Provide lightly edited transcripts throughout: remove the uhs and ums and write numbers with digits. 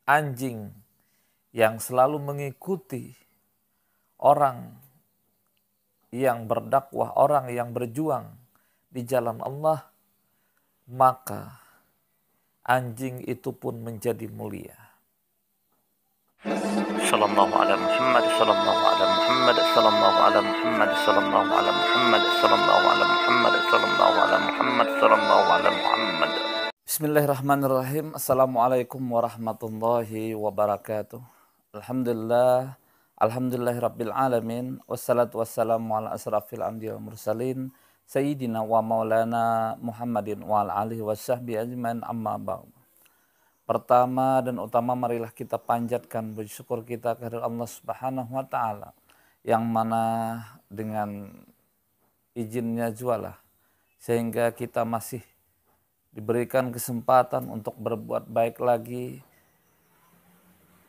anjing yang selalu mengikuti orang yang berdakwah, orang yang berjuang di jalan Allah, maka anjing itu pun menjadi mulia. Sallallahu ala Muhammad, sallallahu ala Muhammad, sallallahu ala Muhammad, sallallahu ala Muhammad, sallallahu ala Muhammad, sallallahu ala Muhammad, sallallahu ala Muhammad. Bismillahirrahmanirrahim. Assalamualaikum warahmatullahi wabarakatuh. Alhamdulillahirabbil alamin, wassalatu wassalamu ala asrafil anbiya wal mursalin sayyidina wa maulana Muhammadin wa ala alihi washabbihi ajmain, amma ba'd. Pertama dan utama, marilah kita panjatkan bersyukur kita kepada Allah Subhanahu wa taala, yang mana dengan izinnya jualah sehingga kita masih diberikan kesempatan untuk berbuat baik lagi.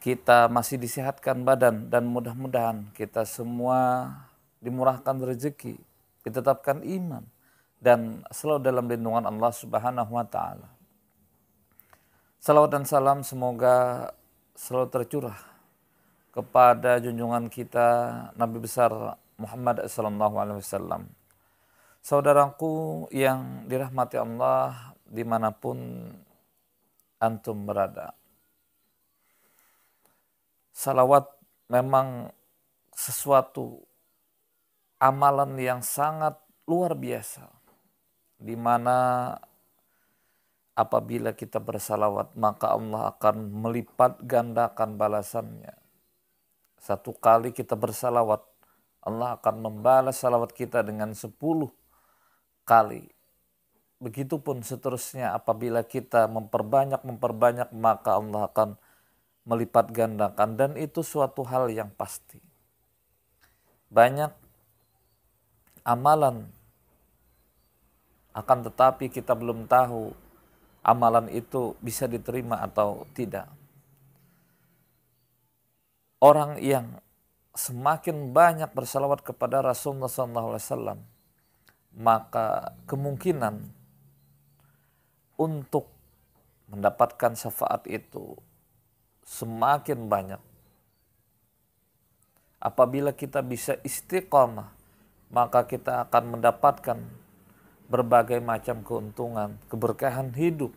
Kita masih disehatkan badan, dan mudah-mudahan kita semua dimurahkan rezeki, ditetapkan iman, dan selalu dalam lindungan Allah Subhanahu wa taala. Salawat dan salam semoga selalu tercurah kepada junjungan kita Nabi besar Muhammad SAW. Saudaraku yang dirahmati Allah dimanapun antum berada, salawat memang sesuatu amalan yang sangat luar biasa, di mana apabila kita bersalawat maka Allah akan melipat gandakan balasannya. Satu kali kita bersalawat, Allah akan membalas salawat kita dengan 10 kali. Begitupun seterusnya, apabila kita memperbanyak maka Allah akan melipat gandakan, dan itu suatu hal yang pasti. Banyak amalan, akan tetapi kita belum tahu amalan itu bisa diterima atau tidak. Orang yang semakin banyak bersalawat kepada Rasulullah SAW, maka kemungkinan untuk mendapatkan syafaat itu semakin banyak. Apabila kita bisa istiqamah, maka kita akan mendapatkan berbagai macam keuntungan, keberkahan hidup,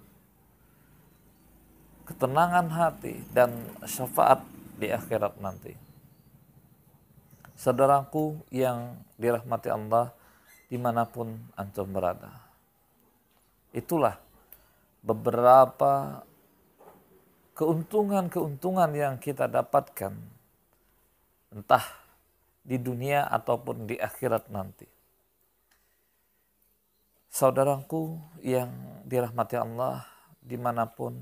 ketenangan hati, dan syafaat di akhirat nanti. Saudaraku yang dirahmati Allah dimanapun antum berada, itulah beberapa keuntungan yang kita dapatkan, entah di dunia ataupun di akhirat nanti. Saudaraku yang dirahmati Allah dimanapun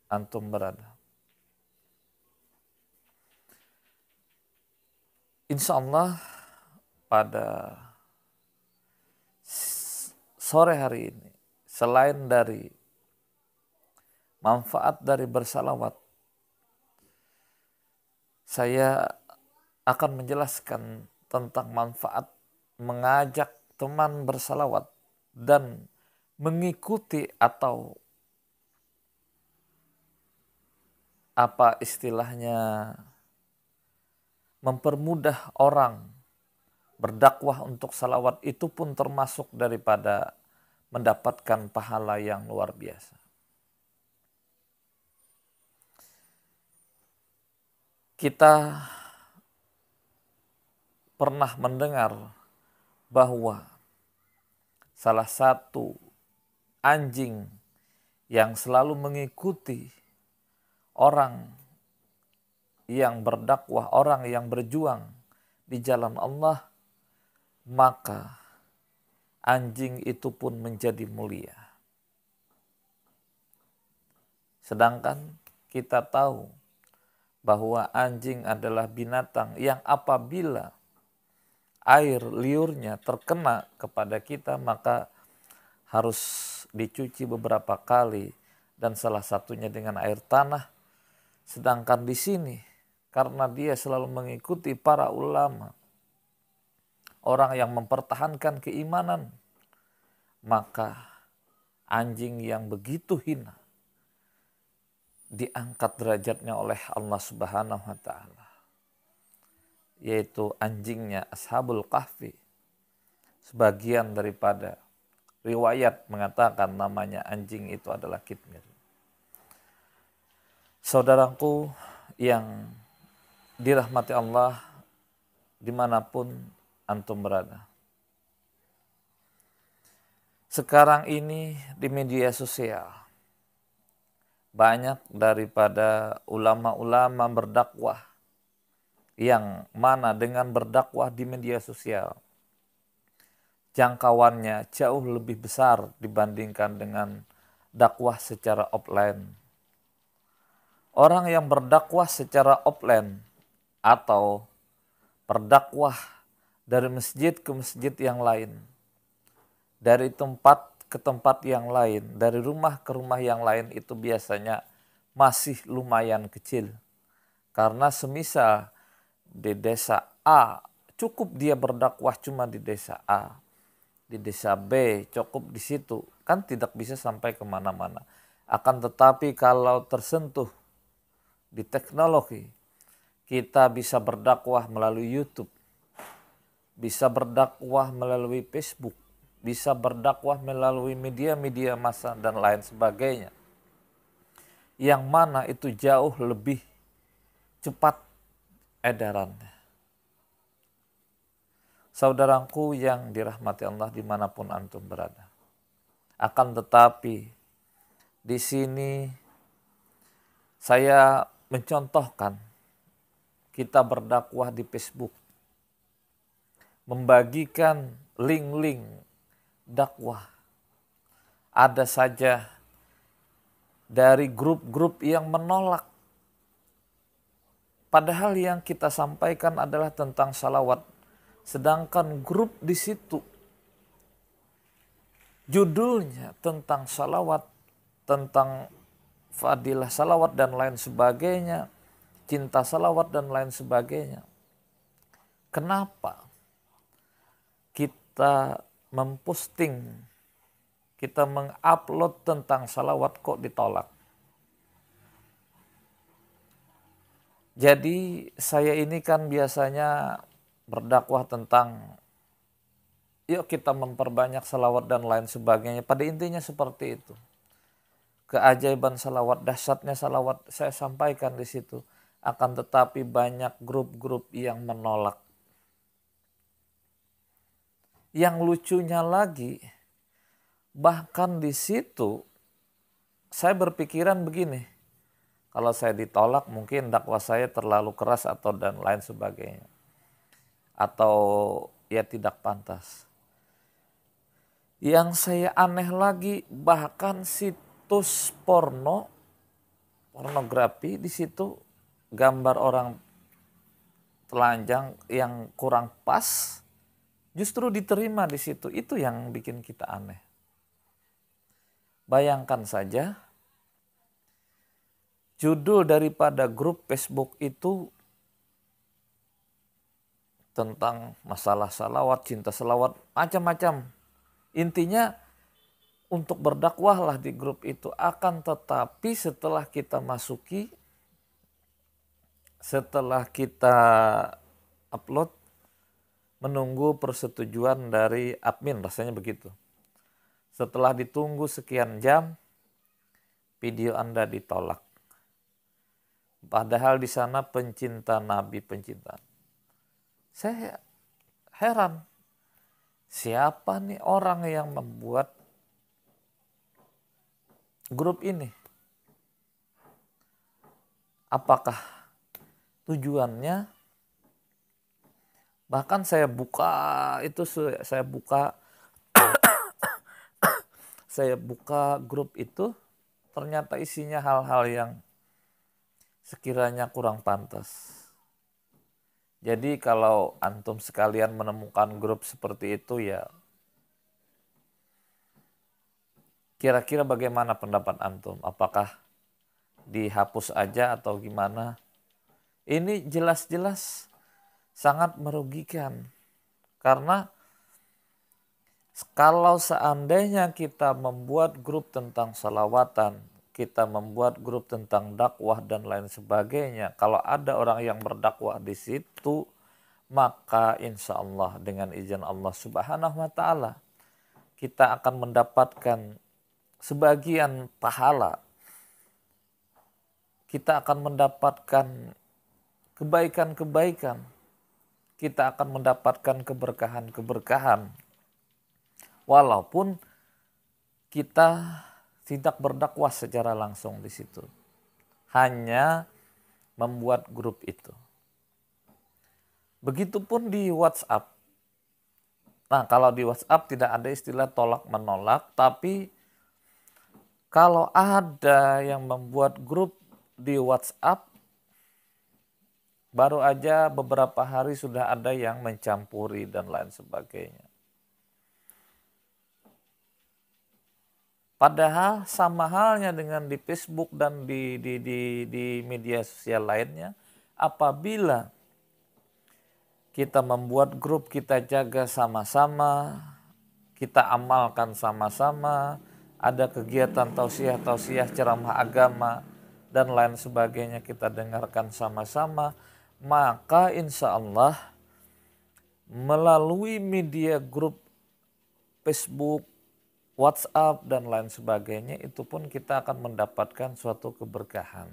antum berada, insya Allah pada sore hari ini, selain dari manfaat dari bersalawat, saya akan menjelaskan tentang manfaat mengajak teman bersalawat dan mengikuti, atau apa istilahnya, mempermudah orang berdakwah untuk salawat. Itu pun termasuk daripada mendapatkan pahala yang luar biasa. Kita pernah mendengar bahwa salah satu anjing yang selalu mengikuti orang yang berdakwah, orang yang berjuang di jalan Allah, maka anjing itu pun menjadi mulia. Sedangkan kita tahu bahwa anjing adalah binatang yang apabila air liurnya terkena kepada kita, maka harus dicuci beberapa kali, dan salah satunya dengan air tanah. Sedangkan di sini, karena dia selalu mengikuti para ulama, orang yang mempertahankan keimanan, maka anjing yang begitu hina diangkat derajatnya oleh Allah Subhanahu wa taala, yaitu anjingnya Ashabul Kahfi. Sebagian daripada riwayat mengatakan namanya anjing itu adalah Kitmir. Saudaraku yang dirahmati Allah dimanapun antum berada. Sekarang ini di media sosial banyak daripada ulama-ulama berdakwah yang mana dengan berdakwah di media sosial jangkauannya jauh lebih besar dibandingkan dengan dakwah secara offline. Orang yang berdakwah secara offline atau berdakwah dari masjid ke masjid yang lain, dari tempat ke tempat yang lain, dari rumah ke rumah yang lain, itu biasanya masih lumayan kecil. Karena semisal di desa A cukup dia berdakwah cuma di desa A, di desa B cukup di situ, kan tidak bisa sampai kemana-mana. Akan tetapi kalau tersentuh di teknologi, kita bisa berdakwah melalui YouTube, bisa berdakwah melalui Facebook, bisa berdakwah melalui media-media massa dan lain sebagainya. Yang mana itu jauh lebih cepat edarannya. Saudaraku yang dirahmati Allah dimanapun antum berada. Akan tetapi di sini saya mencontohkan kita berdakwah di Facebook, membagikan link-link dakwah. Ada saja dari grup-grup yang menolak. Padahal yang kita sampaikan adalah tentang salawat. Sedangkan grup di situ judulnya tentang salawat, tentang fadilah salawat dan lain sebagainya, cinta salawat dan lain sebagainya. Kenapa kita memposting, kita mengupload tentang salawat kok ditolak? Jadi saya ini kan biasanya berdakwah tentang yuk kita memperbanyak salawat dan lain sebagainya. Pada intinya seperti itu. Keajaiban salawat, dahsyatnya salawat saya sampaikan di situ. Akan tetapi banyak grup-grup yang menolak. Yang lucunya lagi, bahkan di situ saya berpikiran begini, kalau saya ditolak mungkin dakwah saya terlalu keras atau dan lain sebagainya. Atau ya tidak pantas. Yang saya aneh lagi, bahkan situs pornografi di situ gambar orang telanjang yang kurang pas justru diterima di situ. Itu yang bikin kita aneh. Bayangkan saja judul daripada grup Facebook itu tentang masalah salawat, cinta salawat, macam-macam. Intinya untuk berdakwahlah di grup itu. Akan tetapi setelah kita masuki, setelah kita upload, menunggu persetujuan dari admin, rasanya begitu. Setelah ditunggu sekian jam, video Anda ditolak. Padahal di sana pencinta Nabi, pencinta. Saya heran, siapa nih orang yang membuat grup ini? Apakah tujuannya? Bahkan saya buka grup itu, ternyata isinya hal-hal yang sekiranya kurang pantas. Jadi kalau antum sekalian menemukan grup seperti itu, ya kira-kira bagaimana pendapat antum? Apakah dihapus aja atau gimana? Ini jelas-jelas sangat merugikan. Karena kalau seandainya kita membuat grup tentang salawatan, kita membuat grup tentang dakwah dan lain sebagainya, kalau ada orang yang berdakwah di situ, maka insya Allah dengan izin Allah Subhanahu wa Ta'ala, kita akan mendapatkan sebagian pahala. Kita akan mendapatkan kebaikan-kebaikan. Kita akan mendapatkan keberkahan-keberkahan. Walaupun kita tidak berdakwah secara langsung di situ. Hanya membuat grup itu. Begitupun di WhatsApp. Nah, kalau di WhatsApp tidak ada istilah tolak menolak, tapi kalau ada yang membuat grup di WhatsApp, baru aja beberapa hari sudah ada yang mencampuri dan lain sebagainya. Padahal sama halnya dengan di Facebook dan di media sosial lainnya, apabila kita membuat grup, kita jaga sama-sama, kita amalkan sama-sama, ada kegiatan tausiah, ceramah agama, dan lain sebagainya kita dengarkan sama-sama, maka insya Allah melalui media grup Facebook, WhatsApp, dan lain sebagainya, itu pun kita akan mendapatkan suatu keberkahan.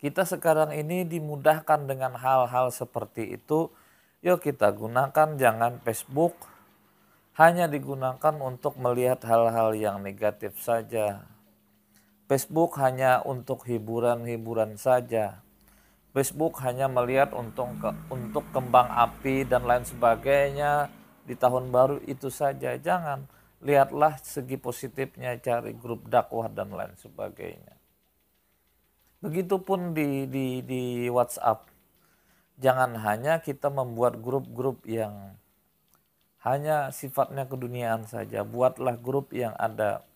Kita sekarang ini dimudahkan dengan hal-hal seperti itu. Yuk kita gunakan, jangan Facebook hanya digunakan untuk melihat hal-hal yang negatif saja. Facebook hanya untuk hiburan-hiburan saja. Facebook hanya melihat untuk kembang api dan lain sebagainya di tahun baru itu saja. Jangan, lihatlah segi positifnya, cari grup dakwah dan lain sebagainya. Begitupun di WhatsApp. Jangan hanya kita membuat grup-grup yang hanya sifatnya keduniaan saja. Buatlah grup yang ada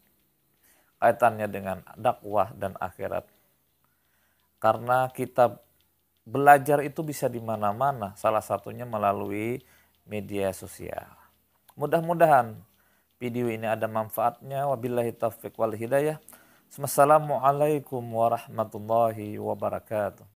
kaitannya dengan dakwah dan akhirat. Karena kita belajar itu bisa di mana-mana, salah satunya melalui media sosial. Mudah-mudahan video ini ada manfaatnya. Wabillahi taufiq wal hidayah. Wassalamualaikum warahmatullahi wabarakatuh.